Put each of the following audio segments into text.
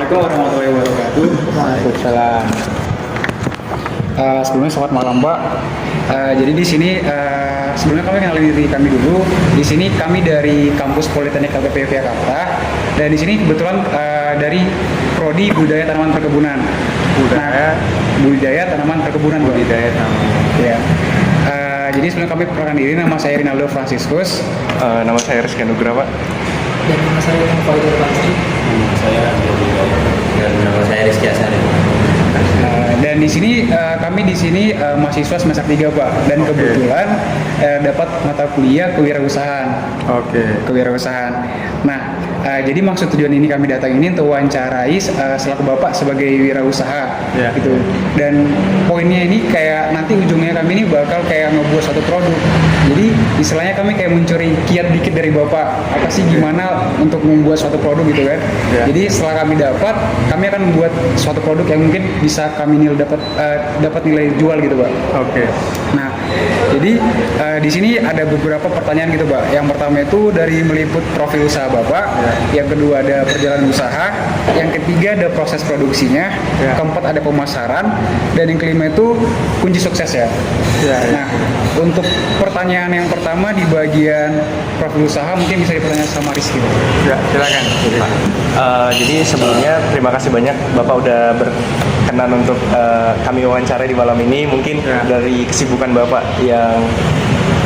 Assalamualaikum warahmatullahi wabarakatuh. Waalaikumsalam. Sebelumnya selamat malam, Pak. Jadi di sini sebelumnya kami kenalin diri kami dulu. Di sini kami dari kampus Politeknik LPPU Jakarta. Dan di sini kebetulan dari Prodi Budaya Tanaman Perkebunan. Budidaya Tanaman Perkebunan, Pak. Budidaya tanaman. Ya. Jadi sebelum kami perkenalkan diri, nama saya Rinaldo Franciscus. Nama saya Rizky Anugrah, Pak. Dan nama saya Fauzul Basri. Saya dan nama saya Rizky Asari. Dan di sini kami di sini mahasiswa semester 3, Pak. Dan kebetulan dapat mata kuliah kewirausahaan. Kewirausahaan. Nah, jadi maksud tujuan ini kami datang ini untuk wawancarai selaku Bapak sebagai wirausaha, gitu. Dan poinnya ini kayak nanti ujungnya kami ini bakal kayak ngebuat satu produk. Jadi istilahnya kami kayak mencuri kiat dikit dari Bapak. Apa sih gimana untuk membuat suatu produk gitu kan? Jadi setelah kami dapat, kami akan membuat suatu produk yang mungkin bisa kami dapat nilai jual gitu, Pak. Nah, jadi di sini ada beberapa pertanyaan gitu, Pak. Yang pertama itu dari meliput profil usaha Bapak, yang kedua ada perjalanan usaha, yang ketiga ada proses produksinya, keempat ada pemasaran, dan yang kelima itu kunci sukses ya. Nah, untuk pertanyaan yang pertama di bagian profil usaha mungkin bisa dipertanyakan sama Rizky. Ya, silakan. Jadi sebelumnya terima kasih banyak Bapak udah berkenan untuk kami wawancara di malam ini. Mungkin dari kesibukan Bapak yang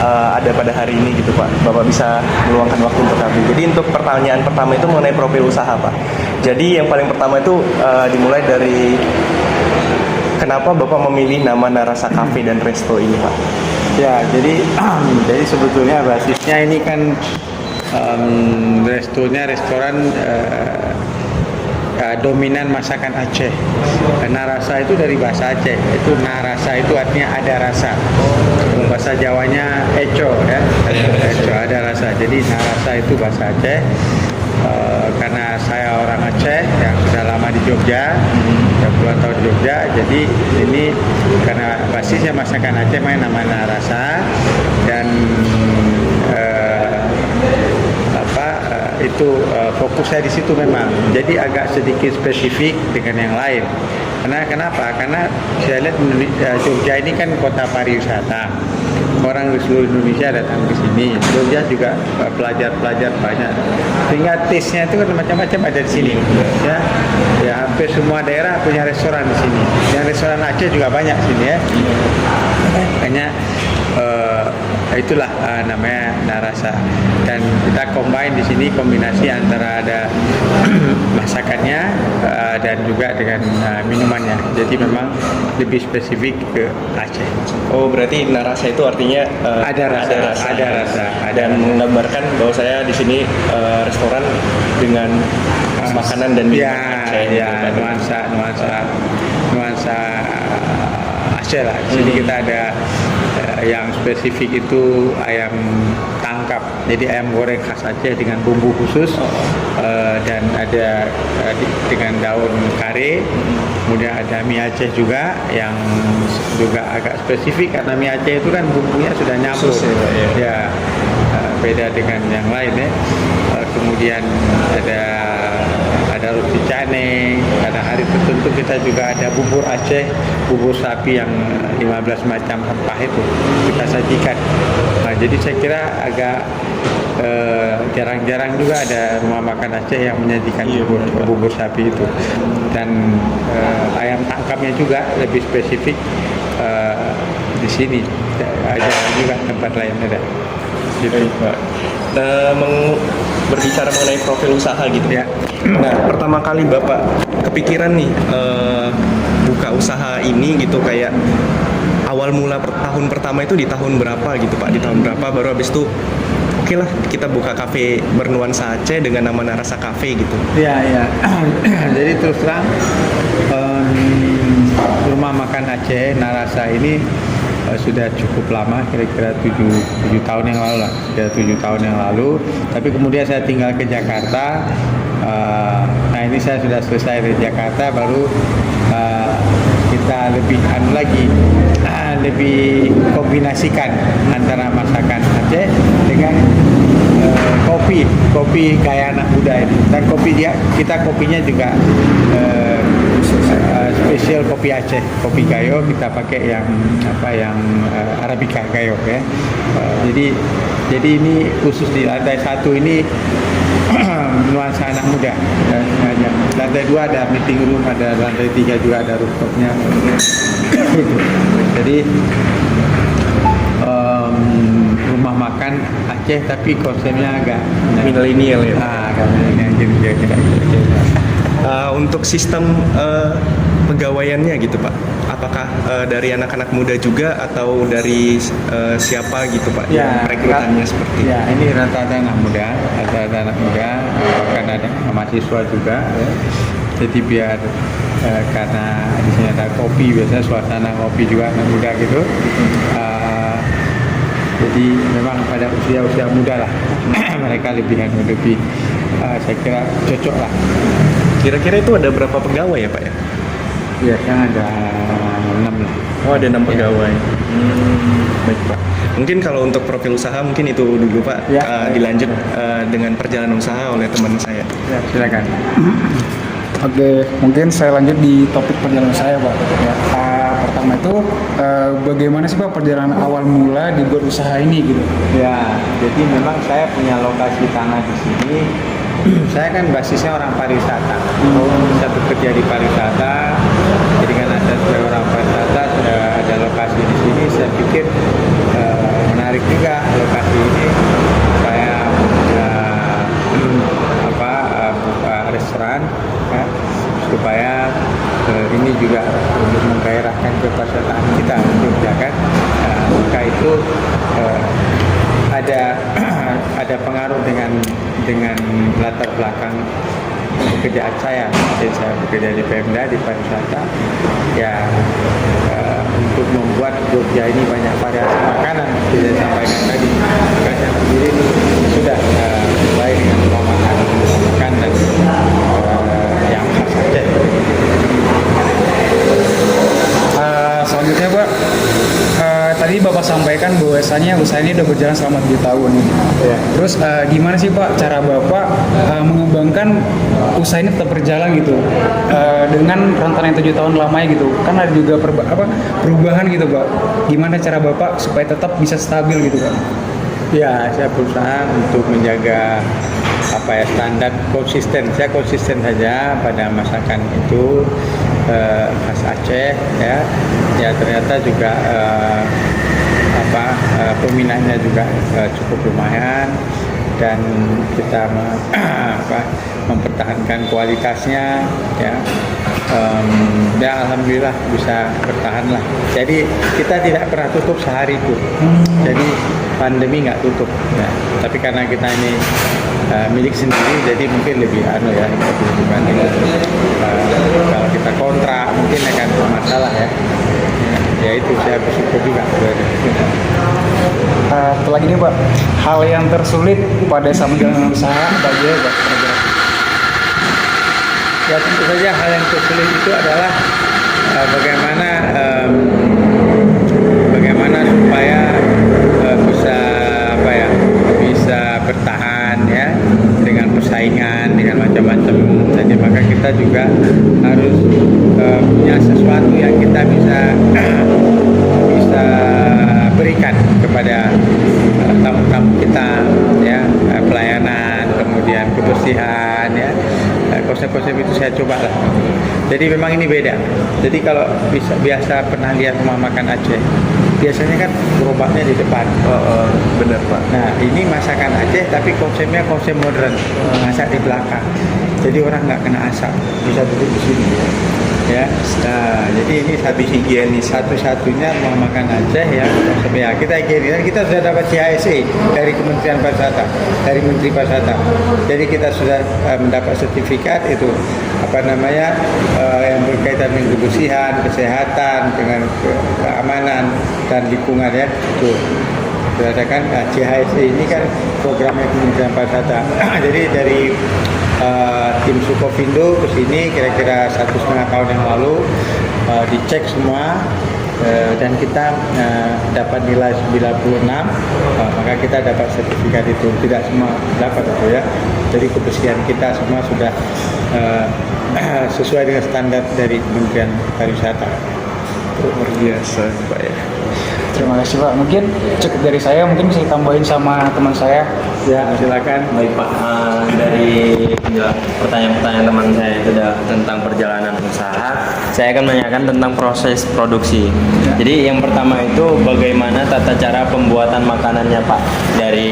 ada pada hari ini gitu, Pak, Bapak bisa meluangkan waktu untuk kami. Jadi untuk pertanyaan pertama itu mengenai profil usaha, Pak. Jadi yang paling pertama itu dimulai dari kenapa Bapak memilih nama Narasa Cafe dan Resto ini, Pak? Ya, jadi sebetulnya basisnya ini kan restoran dominan masakan Aceh. Narasa itu dari bahasa Aceh. Itu narasa itu artinya ada rasa. Bahasa Jawanya eco ya. Eco ada rasa. Jadi narasa itu bahasa Aceh. Karena saya orang Aceh yang sudah lama di Jogja, puluhan tahun di Jogja, jadi ini karena basisnya masakan Aceh main nama narasa dan itu fokus saya di situ memang. Jadi agak sedikit spesifik dengan yang lain. Kenapa? Karena saya lihat Jogja ini kan kota pariwisata. Orang di seluruh Indonesia datang ke sini. Jogja juga pelajar-pelajar banyak. Sehingga taste-nya itu kan macam-macam ada di sini. Ya, hampir semua daerah punya restoran di sini. Yang restoran Aceh juga banyak di sini ya. Makanya itulah namanya Narasa. Dan kita combine di sini kombinasi antara ada masakannya dan juga dengan minumannya. Jadi memang lebih spesifik ke Aceh. Oh, berarti Narasa itu artinya Ada rasa. Dan menggambarkan bahwa saya di sini restoran dengan makanan dan minuman Aceh. Nuansa Aceh lah. Di sini kita ada yang spesifik itu ayam tangkap. Jadi ayam goreng khas Aceh dengan bumbu khusus dan ada dengan daun kare. Kemudian ada mie Aceh juga yang juga agak spesifik karena mie Aceh itu kan bumbunya sudah nyampur. Beda dengan yang lain ya. Kemudian ada roti canai, pada hari tertentu kita juga ada bubur Aceh, bubur sapi yang 15 macam rempah itu kita sajikan. Nah, jadi saya kira agak jarang-jarang juga ada rumah makan Aceh yang menyajikan bubur sapi itu. Dan ayam tangkapnya juga lebih spesifik di sini. Ada juga tempat lain ada. Gitu, Pak. Berbicara mengenai profil usaha gitu. Nah, pertama kali Bapak kepikiran nih buka usaha ini gitu, kayak awal mula tahun pertama itu di tahun berapa gitu, Pak? Di tahun berapa baru habis itu oke lah kita buka kafe bernuansa Aceh dengan nama Narasa Cafe gitu. Ya. Jadi terus terang rumah makan Aceh Narasa ini sudah cukup lama, kira-kira 7 tahun yang lalu lah, tapi kemudian saya tinggal ke Jakarta. Nah ini saya sudah selesai di Jakarta, baru kita lebih kombinasikan antara masakan Aceh dengan kopi gaya anak muda ini. Dan kopinya juga spesial kopi Aceh, kopi Gayo. Kita pakai yang Arabica Gayo ya. Jadi ini khusus di lantai 1 ini nuansa anak muda ya, sengaja. Lantai 2 ada meeting room, ada lantai 3 juga ada rooftopnya. Jadi rumah makan Aceh tapi konsepnya agak milenial ya. Agak milenial kira-kira. Untuk sistem pegawaiannya gitu Pak, apakah dari anak-anak muda juga atau dari siapa gitu Pak yang rekrutannya seperti? Ya, ini rata-rata anak muda, bahkan ada mahasiswa juga. Ya. Jadi biar karena di sini ada kopi, biasanya suasana kopi juga anak muda gitu. Jadi memang pada usia muda lah mereka lebih saya kira cocok lah. Kira-kira itu ada berapa pegawai ya Pak ya? Biasanya ada 6 lah. Oh ada 6 pegawai. Baik Pak. Mungkin kalau untuk profil usaha mungkin itu dulu Pak. Ya. Dilanjut dengan perjalanan usaha oleh teman saya. Ya, silakan. Oke, mungkin saya lanjut di topik perjalanan saya, Pak. Ya, pertama itu bagaimana sih Pak perjalanan awal mula di berusaha ini gitu? Ya, jadi memang saya punya lokasi tanah di sini. Saya kan basisnya orang pariwisata. Saya bekerja di pariwisata. Jadi kan ada sebagai orang pariwisata, sudah ada lokasi di sini. Saya pikir menarik juga lokasi ini. Saya buka restoran ya, supaya ini juga untuk menggairahkan kepariwisataan kita Jogja kan. Maka itu ada pengaruh dengan latar belakang pekerjaan saya. Jadi saya bekerja di Pemda di pariwisata ya, untuk membuat Jogja ini banyak variasi makanan seperti saya sampaikan tadi. Maka saya sendiri sudah mulai dengan rumah makan dan yang khas Aceh. Selanjutnya Pak, tadi Bapak sampaikan bahwasannya usaha ini udah berjalan selama 7 tahun. Ya. Terus gimana sih Pak cara Bapak mengembangkan usaha ini tetap berjalan gitu dengan rentan yang 7 tahun lamanya gitu? Kan ada juga perubahan gitu Pak. Gimana cara Bapak supaya tetap bisa stabil gitu Pak? Ya, saya berusaha untuk menjaga standar konsisten. Saya konsisten saja pada masakan itu khas Aceh ya. Ya ternyata juga peminatnya juga cukup lumayan dan kita mempertahankan kualitasnya ya. Ya alhamdulillah bisa bertahan lah. Jadi kita tidak pernah tutup sehari itu. Jadi pandemi nggak tutup. Ya. Tapi karena kita ini milik sendiri, jadi mungkin lebih dibanding kalau kita kontrak mungkin akan bermasalah ya. Ya itu saya bersyukur juga. Setelah ini Pak, hal yang tersulit pada saat menjalankan usaha bagi Pak? Ya tentu saja hal yang tersulit itu adalah bagaimana supaya bisa bertahan ya dengan persaingan dengan macam-macam. Jadi maka kita juga harus punya sesuatu yang kita bisa berikan kepada tamu-tamu kita ya, pelayanan, kemudian kebersihan ya. Konsep-konsep itu saya coba lah. Jadi memang ini beda. Jadi kalau biasa pernah lihat rumah makan Aceh, biasanya kan gerobaknya di depan. Benar Pak. Nah ini masakan Aceh tapi konsepnya konsep modern, masak di belakang. Jadi orang nggak kena asap, bisa duduk di sini. Ya, nah jadi ini satu-satunya rumah makan Aceh yang konsepnya kita sudah dapat CHSE dari Kementerian Pariwisata, dari Menteri Pariwisata. Jadi kita sudah mendapat sertifikat itu yang berkaitan dengan kebersihan, kesehatan, dengan keamanan dan lingkungan ya. Tuh. Berdasarkan CHSE ini kan programnya Kementerian Pariwisata. Jadi dari tim Sukovindo ke sini kira-kira 1,5 tahun yang lalu dicek semua dan kita dapat nilai 96, maka kita dapat sertifikat itu. Tidak semua dapat itu ya. Jadi kebersihan kita semua sudah sesuai dengan standar dari Kementerian Pariwisata. Luar biasa Pak ya. Terima kasih Pak. Mungkin cukup dari saya, mungkin bisa ditambahin sama teman saya. Ya, silakan. Baik Pak, dari pertanyaan-pertanyaan teman saya itu tentang perjalanan usaha, saya akan menanyakan tentang proses produksi. Jadi yang pertama itu bagaimana tata cara pembuatan makanannya Pak? Dari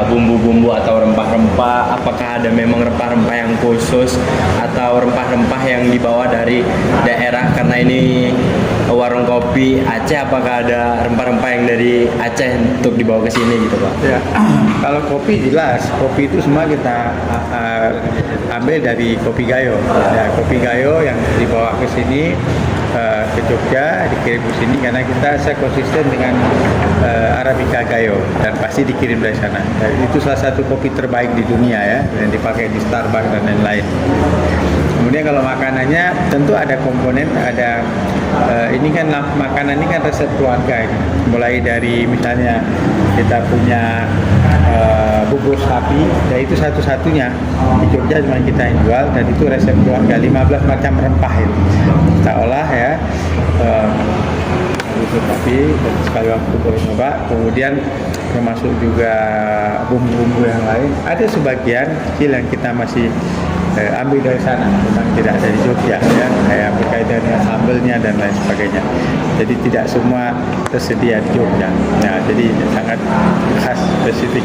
bumbu-bumbu atau rempah-rempah, apakah ada memang rempah-rempah yang khusus atau rempah-rempah yang dibawa dari daerah, karena ini warung kopi Aceh, apakah ada rempah-rempah yang dari Aceh untuk dibawa ke sini gitu Pak? Ya, kalau kopi jelas, kopi itu semua kita ambil dari kopi Gayo. Ya, kopi Gayo yang dibawa ke sini ke Jogja, dikirim ke sini karena saya konsisten dengan Arabica Gayo dan pasti dikirim dari sana. Dan itu salah satu kopi terbaik di dunia ya, yang dipakai di Starbucks dan lain-lain. Kemudian kalau makanannya tentu ada komponen, ada ini kan makanan ini kan resep keluarga ini. Mulai dari misalnya kita punya bubur sapi, dan itu satu-satunya di Jogja cuma kita yang jual, dan itu resep keluarga, 15 macam rempah itu kita olah ya. Bubur sapi dan sekali waktu boleh coba. Kemudian termasuk juga bumbu-bumbu yang lain. Ada sebagian kecil yang kita masih ambil dari sana, memang tidak ada di Jogja ya, kayak berkaitan dengan sambelnya dan lain sebagainya. Jadi tidak semua tersedia di Jogja. Nah, jadi sangat khas spesifik.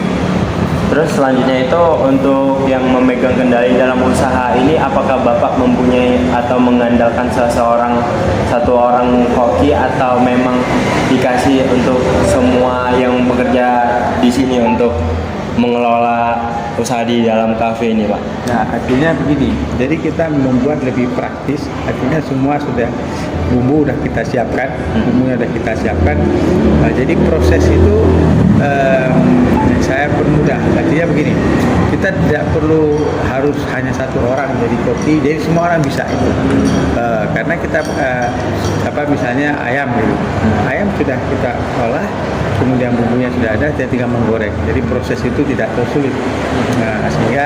Terus selanjutnya itu untuk yang memegang kendali dalam usaha ini, apakah Bapak mempunyai atau mengandalkan satu orang koki, atau memang dikasih untuk semua yang bekerja di sini untuk mengelola usaha di dalam kafe ini Pak? Nah, artinya begini, jadi kita membuat lebih praktis, artinya semua sudah bumbu udah kita siapkan, bumbunya udah kita siapkan. Nah, jadi proses itu saya permudah, artinya begini, kita tidak perlu harus hanya satu orang jadi koki, jadi semua orang bisa itu. Karena kita misalnya ayam gitu, ayam sudah kita olah, kemudian bumbunya sudah ada, kita tinggal menggoreng. Jadi proses itu tidak tersulit. Nah, sehingga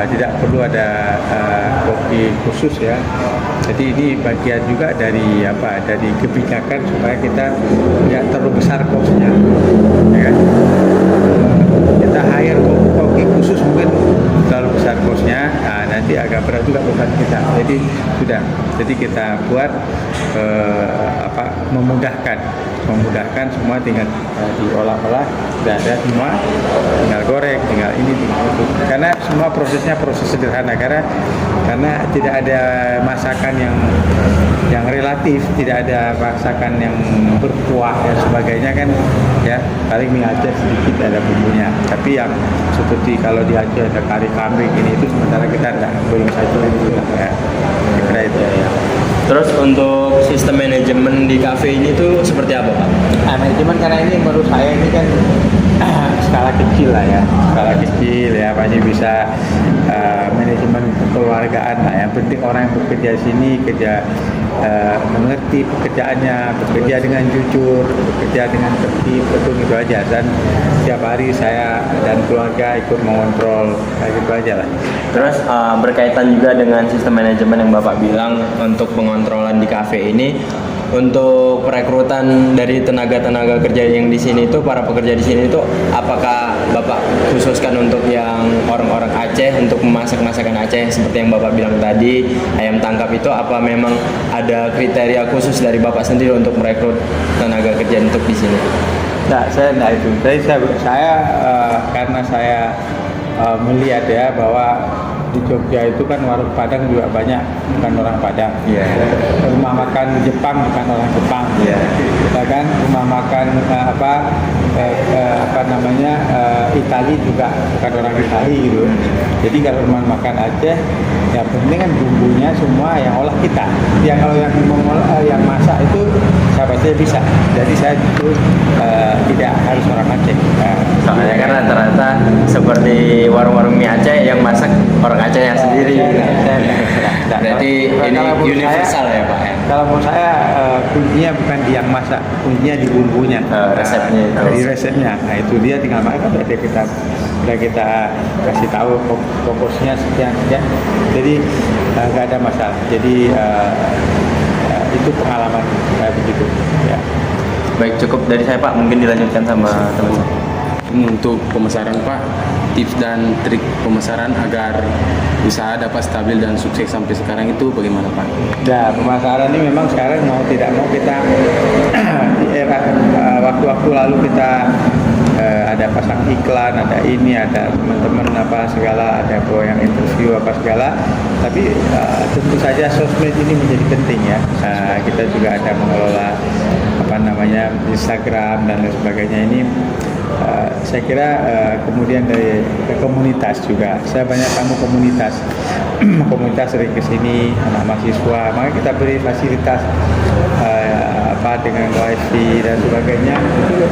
tidak perlu ada koki khusus ya. Jadi ini bagian juga dari dari kebijakan supaya kita tidak terlalu besar kosnya. Ya kan? Kita hire koki khusus mungkin terlalu besar kosnya, nanti agak berat juga beban kita. Jadi sudah, jadi kita buat memudahkan semua, tinggal diolah-olah, sudah ada semua, tinggal goreng, tinggal ini, tinggal itu. Karena semua prosesnya proses sederhana, karena tidak ada masakan yang relatif, tidak ada masakan yang berkuah dan sebagainya kan ya, paling mie Aceh sedikit ada bumbunya, tapi yang seperti kalau di Aceh ada kari kambing ini itu, sementara kita belum satu itu ya, kira itu ya. Terus untuk sistem manajemen di kafe ini tuh seperti apa Pak? Manajemen karena ini menurut saya ini kan skala kecil lah ya, skala kecil ya, pasti bisa manajemen kekeluargaan lah. Yang penting orang yang bekerja di sini mengerti pekerjaannya, bekerja dengan jujur, bekerja dengan tertib, itu aja. Dan setiap hari saya dan keluarga ikut mengontrol, kayak gitu aja lah. Terus berkaitan juga dengan sistem manajemen yang Bapak bilang untuk pengontrolan di kafe ini, untuk perekrutan dari tenaga kerja yang di sini itu, para pekerja di sini itu, apakah Bapak khususkan untuk yang orang-orang Aceh untuk memasak masakan Aceh seperti yang Bapak bilang tadi, ayam tangkap itu, apa memang ada kriteria khusus dari Bapak sendiri untuk merekrut tenaga kerja untuk di sini? Nah, saya enggak itu. Jadi saya karena saya melihat ya bahwa di Jogja itu kan warung Padang juga banyak bukan orang Padang. Yeah. Rumah makan Jepang bukan orang Jepang. Yeah. Kita kan rumah makan Itali juga bukan orang Itali gitu. Jadi kalau rumah makan Aceh, ya penting kan bumbunya semua yang olah kita. Yang kalau yang masak itu saya pasti bisa. Jadi saya itu tidak harus orang Aceh. Soalnya kan rata-rata seperti warung-warung mie Aceh yang masak orang Acehnya sendiri. Saya, Berarti ini universal ya Pak ya? kalau menurut saya kuncinya bukan di yang masak, kuncinya di bumbunya, resepnya itu. di resepnya. Nah itu dia tinggal makan, udah kita kasih tahu proporsinya sekian sekian. Jadi nggak ada masalah. Jadi itu pengalaman kayak begitu. Ya. Baik, cukup dari saya Pak, mungkin dilanjutkan sama teman-teman. Ini untuk pemasaran Pak, tips dan trik pemasaran agar usaha dapat stabil dan sukses sampai sekarang itu bagaimana Pak? Nah, pemasaran ini memang sekarang mau tidak mau kita di era waktu-waktu lalu kita ada pasang iklan, ada ini, ada teman-teman apa segala, ada yang interview apa segala. Tapi tentu saja sosmed ini menjadi penting ya. Kita juga ada mengelola apa namanya Instagram dan lain sebagainya ini. Saya kira kemudian dari komunitas juga, saya banyak tamu komunitas sering ke sini, anak mahasiswa, maka kita beri fasilitas apa dengan wifi dan sebagainya, itu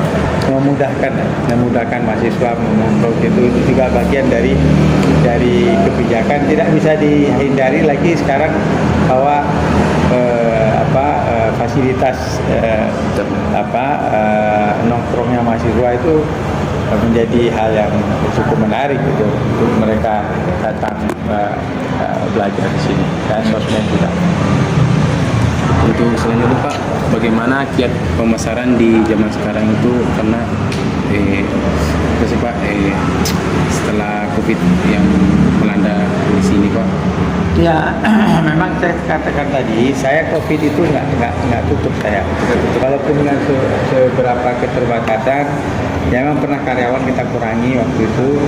memudahkan mahasiswa mengontrol itu juga bagian dari kebijakan. Tidak bisa dihindari lagi sekarang bahwa fasilitas nongkrongnya mahasiswa itu menjadi hal yang cukup menarik gitu untuk mereka datang belajar di sini dan sosmed juga. Untuk selanjutnya Pak, bagaimana kiat pemasaran di zaman sekarang itu karena apa sih Pak, setelah COVID yang melanda di sini Pak? Ya, memang saya katakan tadi, saya COVID itu nggak tutup saya. Walaupun dengan seberapa keterbatasan, ya memang pernah karyawan kita kurangi waktu itu,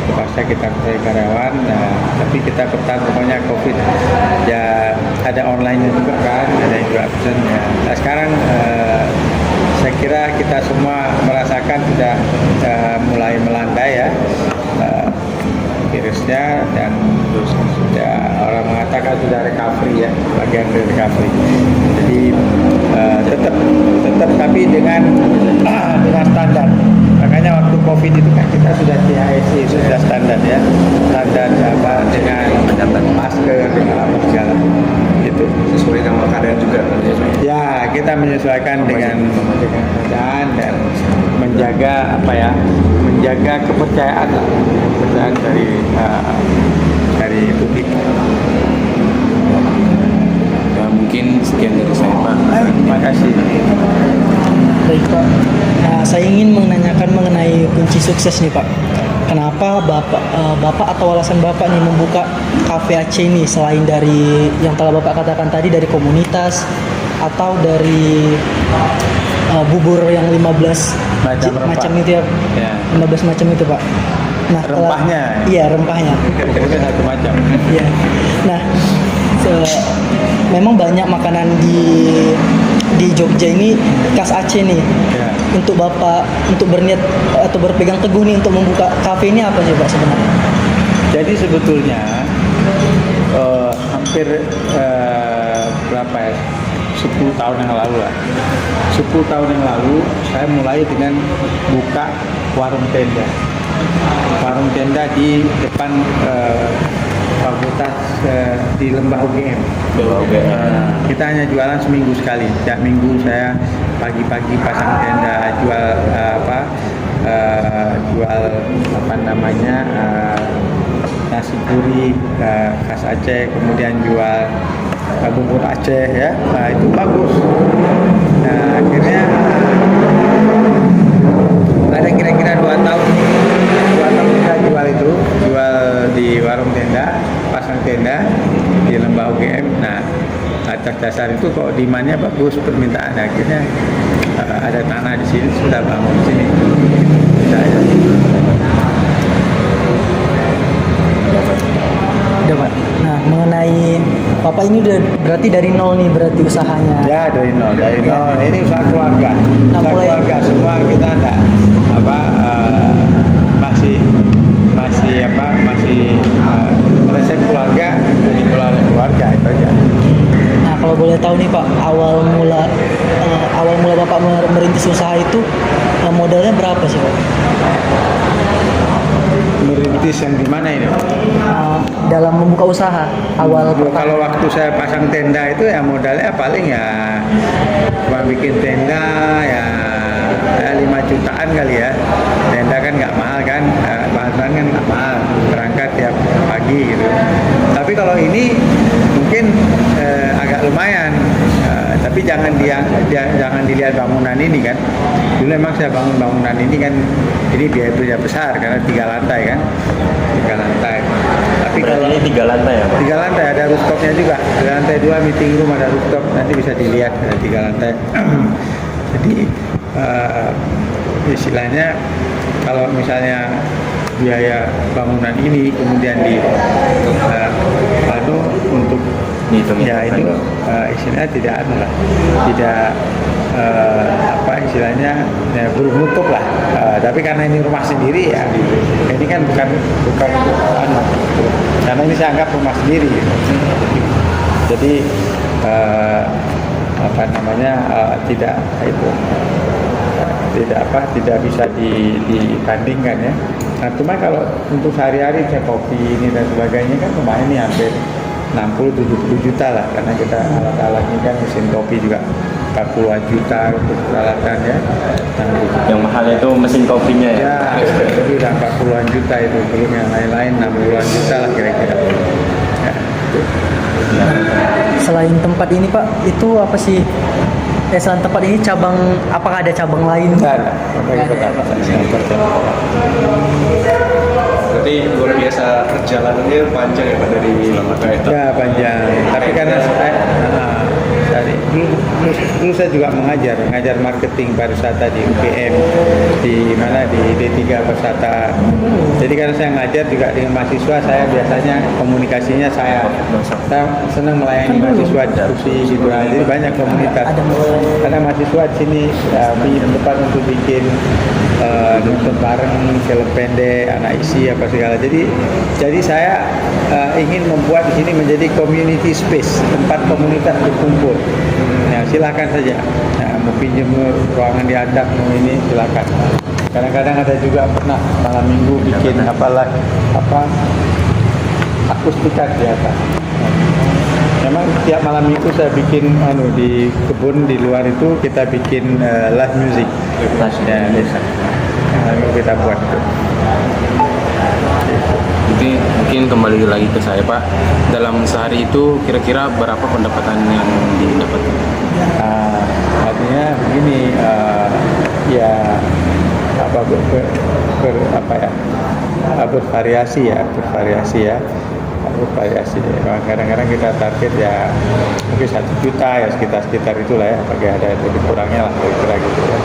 terpaksa kita kurangi karyawan, tapi kita bertahan pokoknya COVID. Ya ada online-nya juga kan, ada yang juga absen ya. Nah, sekarang saya kira kita semua merasakan sudah mulai melandai ya. Virusnya, dan terus sudah orang mengatakan sudah recovery ya, bagian dari recovery. Jadi tetap tapi dengan standar. Makanya waktu COVID itu kan kita sudah CHSI, sudah standar ya, standar apa dengan masker dengan apa segala itu Sesuai dengan keadaan juga. ya, kita menyesuaikan dengan keadaan dan menjaga kepercayaan dari publik. Ya, mungkin sekian dari saya Pak. Terima kasih. Baik Pak. Nah, saya ingin menanyakan mengenai kunci sukses nih Pak. Kenapa Bapak atau alasan Bapak nih membuka Cafe Aceh ini selain dari yang telah Bapak katakan tadi dari komunitas atau dari bubur yang 15 macam itu ya, Ya. 15 macam itu Pak. Nah, Rempahnya. Iya, rempahnya. Kemudian satu macam. Iya. Nah, memang banyak makanan di Jogja ini khas Aceh nih. Ya. Untuk Bapak untuk berniat atau berpegang teguh nih untuk membuka kafe ini apa sih Pak sebenarnya? Jadi sebetulnya hampir berapa ya? 10 tahun yang lalu lah. 10 tahun yang lalu saya mulai dengan buka warung tenda. Warung tenda di depan fakultas di Lembah UGM. Kita hanya jualan seminggu sekali. Tiap minggu saya pagi-pagi pasang tenda, jual nasi gurih khas Aceh, kemudian jual bubur Aceh ya. Nah, itu bagus. Nah, akhirnya ada kira-kira 2 tahun kita jual di warung tenda, pasang tenda di Lembah UGM. Nah, atas dasar itu kok demandnya bagus, permintaan, akhirnya ada tanah di sini, sudah bangun di sini. Saya. Udah Pak. Nah, mengenai Bapak ini udah berarti dari nol nih berarti usahanya. Ya, dari nol. Ini usaha keluarga. Nah, Usaha mulai- keluarga semua kita ada masih resep keluarga, jadi keluarga itu aja. Nah, kalau boleh tahu nih Pak, awal mula Bapak merintis usaha itu modalnya berapa sih Pak? Merintis merintis yang di mana ini? Dalam membuka usaha awal Kalau waktu saya pasang tenda itu ya modalnya paling ya cuma bikin tenda ya 5 jutaan kali ya. Tenda kan nggak mahal kan, bahan-bahan kan nggak mahal, berangkat tiap pagi gitu. Tapi kalau ini mungkin agak lumayan. Tapi jangan dilihat bangunan ini kan. Dulu memang saya bangun bangunan ini kan, ini biaya besar karena 3 lantai kan, 3 lantai. Tapi Berarti kalau ini 3 lantai ya Pak? 3 lantai ada rooftopnya juga. Di lantai 2 meeting room ada rooftop, nanti bisa dilihat ada 3 lantai. Jadi istilahnya kalau misalnya biaya bangunan ini kemudian untuk ya itu istilahnya tidak istilahnya ya, belum nutup lah. Tapi karena ini rumah sendiri ya, ini kan bukan karena ini saya anggap rumah sendiri. Jadi tidak bisa dibandingkan ya. Nah, cuma kalau untuk sehari-hari saya kopi ini dan sebagainya kan lumayan nih hampir 60-70 juta lah, karena kita alat-alatnya kan mesin kopi juga 40-an juta untuk peralatan ya. Yang mahal itu mesin kopinya ya? Ya, itu udah 40-an juta itu, belum yang lain-lain 60-an juta lah kira-kira. Ya. Selain tempat ini Pak, itu apa sih? Selain tempat ini cabang, apakah ada cabang lain? Nggak ada. Berarti luar biasa perjalanannya panjang ya Pak dari Ya panjang. Tapi karena dulu saya juga mengajar marketing pariwisata di UPM, di D3 pariwisata. Jadi karena saya ngajar juga dengan mahasiswa, saya biasanya komunikasinya saya senang melayani mahasiswa diskusi gitu. Jadi banyak komunitas. Ada mahasiswa di sini di tempat untuk bikin nonton bareng film pendek, anak isi apa segala. Jadi saya ingin membuat di sini menjadi community space, tempat komunitas berkumpul. Ya, silakan saja. Nah, mau pinjam ruangan di Adap mau ini silakan. Kadang-kadang ada juga pernah malam minggu bikin akustikan di atas. Memang tiap malam minggu saya bikin di kebun di luar itu kita bikin live music. Ya, kita buat itu. Jadi mungkin kembali lagi ke saya Pak, dalam sehari itu kira-kira berapa pendapatan yang didapatkan? Artinya begini, bervariasi ya. Kadang-kadang kita target ya mungkin 1 juta ya, sekitar itulah ya, pakai ada lebih kurangnya lah kira-kira gitu ya.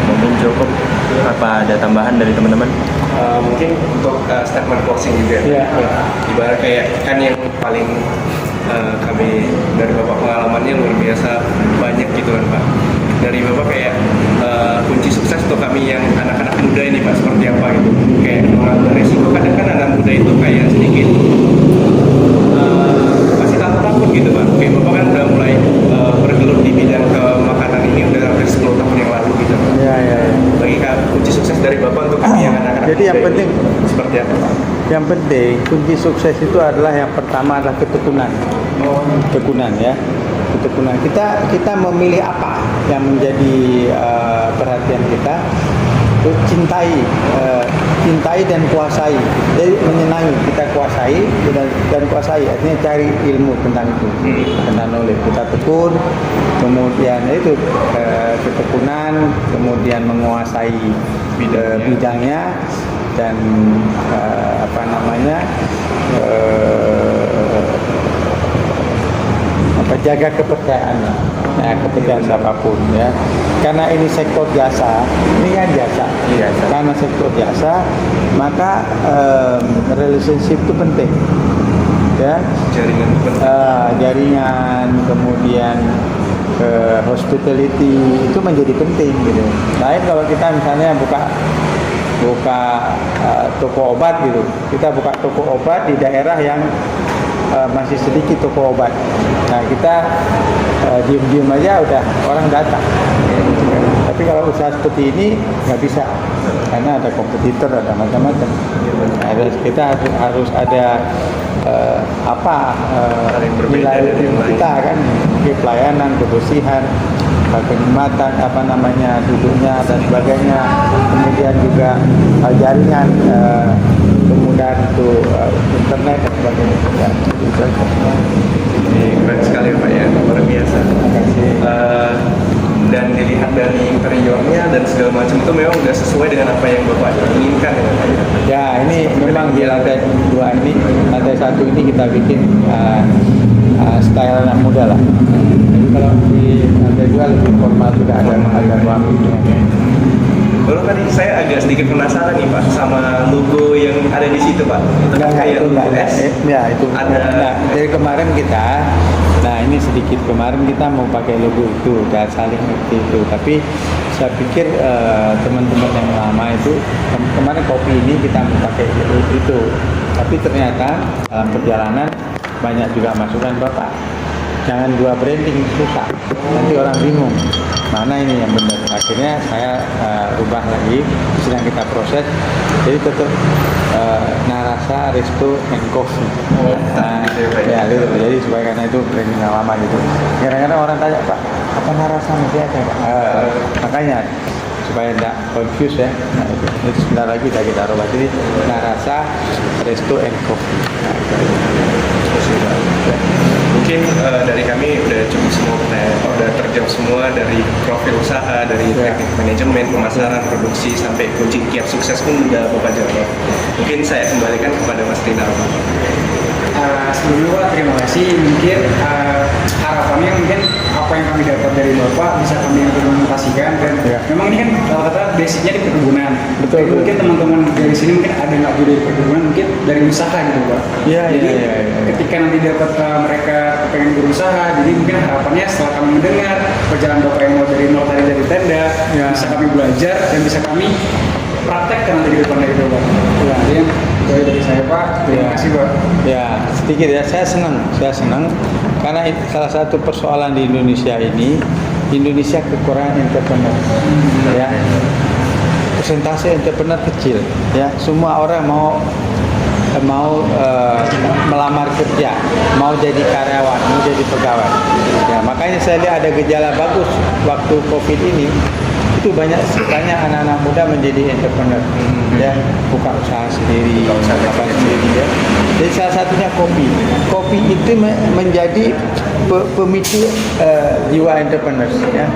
Mungkin cukup, apa ada tambahan dari teman-teman? Mungkin untuk statement closing juga. Iya. Ibarat kayak kan yang paling kami dari Bapak pengalamannya luar biasa banyak gitu kan Pak. Dari Bapak kayak kunci sukses untuk kami yang anak-anak muda ini Pak seperti apa gitu. Kayak mengambil resiko, kadang kan anak muda itu kayak sedikit masih takut-takut gitu Pak. Kayak Bapak kan udah mulai bergelut di bidang ke makanan ini udah hampir 10 tahun yang lalu gitu Pak. Iya. Bagi kunci sukses dari Bapak untuk kami yang anak-anak Jadi yang muda penting ini seperti apa Pak? Yang penting kunci sukses itu adalah yang pertama adalah ketekunan. Ketekunan ya. Ketekunan. Kita memilih apa yang menjadi perhatian kita. Cintai dan kuasai. Jadi menyenangi, kita kuasai dan kuasai. Artinya cari ilmu tentang itu, tentang knowledge. Kita tekun, kemudian itu ketekunan, kemudian menguasai bidangnya dan jaga kepercayaan, kepercayaan siapapun ya. Karena ini sektor jasa, ini kan jasa. Karena sektor jasa, maka relationship itu penting. Ya. Jaringan, kemudian hospitality itu menjadi penting gitu. Lain kalau kita misalnya buka toko obat gitu, kita buka toko obat di daerah yang masih sedikit toko obat. Nah kita diem-diem aja udah orang datang. Tapi kalau usaha seperti ini nggak bisa, karena ada kompetitor, ada macam-macam. Kita harus ada Saling berbeda nilai dari yang lain. kita kan, pelayanan, kebersihan, kenikmatan, duduknya dan sebagainya. Kemudian juga jaringan, kemudahan untuk internet dan sebagainya. Ya, itu aja. Ini keren sekali Pak ya, luar biasa. Dan dilihat dari interiornya dan segala macam itu memang udah sesuai dengan apa yang Bapak inginkan ya Pak ya. Ya, ini memang di lantai 2 ini, lantai 1 ini kita bikin style anak muda lah. Jadi kalau di lantai 2 lebih formal, sudah ada ruang. Lalu tadi saya agak sedikit penasaran nih Pak sama logo yang ada di situ Pak. Itu kan kayak logo S. Ya, itu Ada. Nah, dari kemarin kita, ini sedikit kemarin kita mau pakai logo itu dan saling ngerti itu. Tapi saya pikir teman-teman yang lama itu kemarin kopi ini kita mau pakai itu. Tapi ternyata dalam perjalanan banyak juga masukan Bapak. Jangan dua branding, susah. Nanti orang bingung mana ini yang benar. Akhirnya saya rubah lagi, sedang kita proses. Jadi tetap Narasa, Resto, and Coffee. Ya, gitu. Jadi supaya karena itu branding yang lama gitu. Kadang-kadang orang tanya, Pak, apa Narasa masih ada, Pak? Makanya supaya tidak confuse ya. Nah, itu. Jadi sebentar lagi kita rubah. Jadi Narasa, Resto, and Coffee. Nah, itu. Mungkin dari kami udah cukup semua pertanyaan, udah terjawab semua dari profil usaha, dari teknik manajemen, pemasaran, produksi, sampai kunci kiat sukses pun udah Bapak jawab. Mungkin saya kembalikan kepada Mas Rinal. Sebelumnya Pak, terima kasih. Mungkin harapannya mungkin apa yang kami dapat dari Bapak bisa kami implementasikan, dan memang ini kan kata basicnya di perkebunan. Betul. Jadi mungkin teman-teman dari sini mungkin ada nggak dari perkebunan, mungkin dari usaha gitu Pak. Jadi ketika nanti dapat mereka pengen berusaha, jadi mungkin harapannya setelah kami mendengar perjalanan Bapak yang mau dari nol tadi dari tenda, bisa kami belajar dan bisa kami praktekkan nanti di depan dari Bapak. Jadi itu dari saya Pak. Terima kasih Pak. Ya, sedikit ya, saya senang karena salah satu persoalan di Indonesia ini, Indonesia kekurangan entrepreneur. Ya, persentase entrepreneur kecil. Ya, semua orang mau melamar kerja, mau jadi karyawan, mau jadi pegawai. Ya, makanya saya lihat ada gejala bagus waktu COVID ini. Itu banyak anak-anak muda menjadi entrepreneur, ya, buka usaha sendiri, apa sendiri ya. Jadi salah satunya kopi. Kopi itu menjadi pemicu jiwa entrepreneur, ya.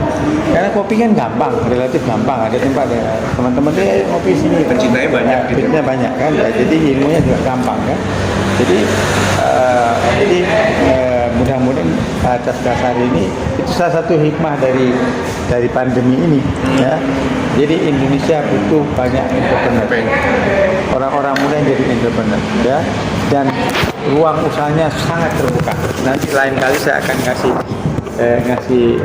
Karena kopi kan gampang, relatif gampang. Ada tempat ya, teman-teman dia ngopi sini. Pencintanya banyak, gitu. Pencintanya banyak kan. Ya, jadi ilmunya juga gampang kan. Jadi mudah-mudahan atas dasar ini itu salah satu hikmah dari pandemi ini, ya. Jadi Indonesia butuh banyak entrepreneur, orang-orang muda yang jadi entrepreneur, ya. Dan ruang usahanya sangat terbuka. Nanti lain kali saya akan ngasih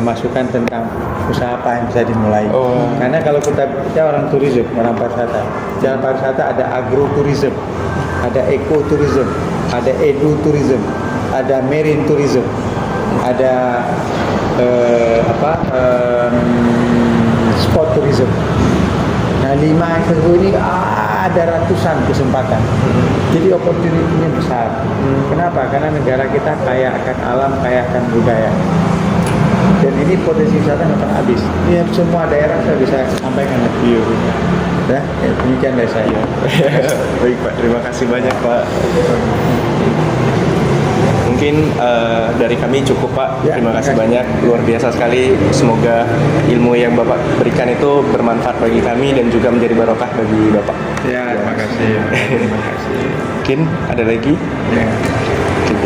masukan tentang usaha apa yang bisa dimulai. Karena kalau kita orang turisme, orang pariwisata, jalan pariwisata ada agroturism, ada ekoturism, ada edutourism, ada marine tourism, ada sport tourism. Nah, 5 itu ini ada ratusan kesempatan. Jadi opportunity-nya besar. Kenapa? Karena negara kita kaya akan alam, kaya akan budaya. Dan ini potensi wisata nggak akan habis. Ini semua daerah saya bisa sampaikan ke video. Ya, demikian dari saya. Baik Pak, terima kasih banyak Pak. Mungkin dari kami cukup Pak. Terima kasih banyak, luar biasa sekali. Semoga ilmu yang Bapak berikan itu bermanfaat bagi kami dan juga menjadi barokah bagi Bapak. Ya, terima kasih. Terima kasih. Mungkin ada lagi? Ya.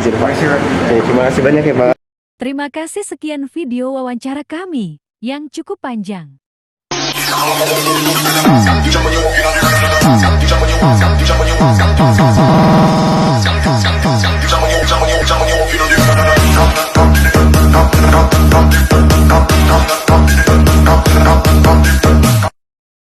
Terima kasih Pak. Oke, terima kasih banyak ya Pak. Terima kasih, sekian video wawancara kami yang cukup panjang. Jump on your